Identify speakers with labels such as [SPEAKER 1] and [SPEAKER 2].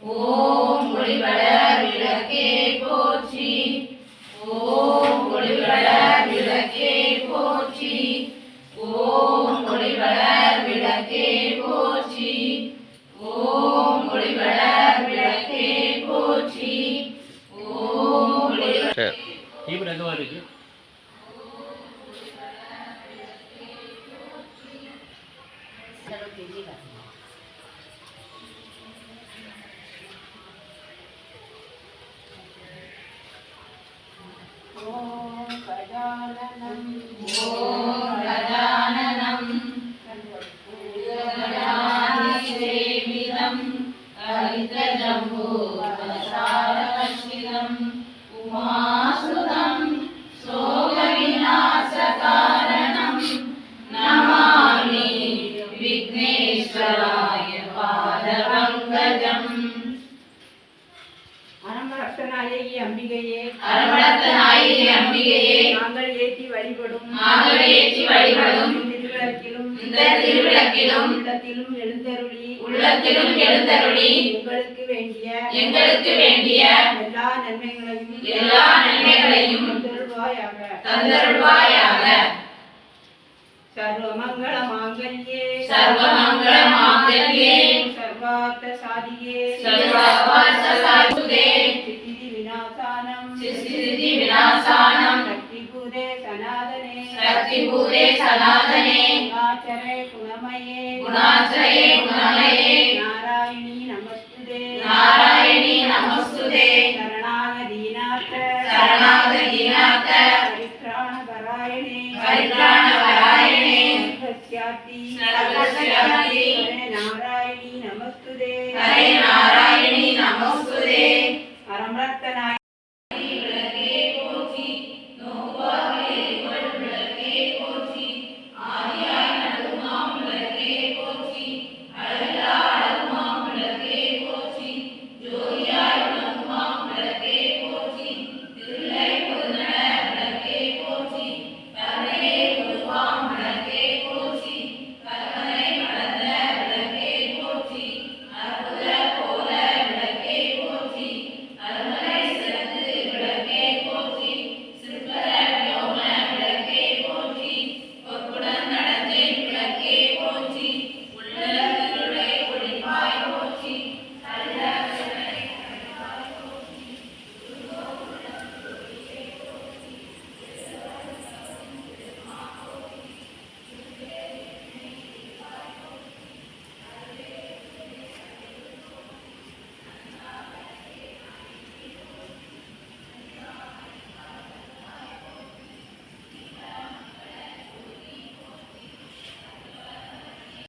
[SPEAKER 1] ஓம் ஒளிவளர் விளக்கே போற்றி. ஓம் ஒளிவளர் விளக்கே போற்றி. ஓம் ஒளிவளர் விளக்கே போற்றி. ஓம் ஒளிவளர் விளக்கே போற்றி. ஓம் ஒளிவளர்
[SPEAKER 2] தீபம் எங்க இருக்கு?
[SPEAKER 1] ஓம் கஜானனம் ஓம் கஜானனம் சேவிதம் கலிதஜம்பு சாரகசிதம் உமாசுதம் சோக விநாசகாரணம் நமாமி விக்னேஸ்வராய பாதபங்கஜம்.
[SPEAKER 3] அரமணத்தநாயகி அம்பிகையே,
[SPEAKER 1] அரமணத்தநாயகி அம்பிகையே,
[SPEAKER 3] நாங்கள் ஏற்றி வழிபடும்
[SPEAKER 1] இந்த திருவிளக்கிலும் உள்ளத்திலும் எழுந்தருளி
[SPEAKER 3] எங்களுக்கு வேண்டிய எல்லா நன்மைகளையும்
[SPEAKER 1] தந்தருள்வாயாக.
[SPEAKER 3] சர்வமங்கள மாங்கல்யே
[SPEAKER 1] சர்வார்த்த சாதிகே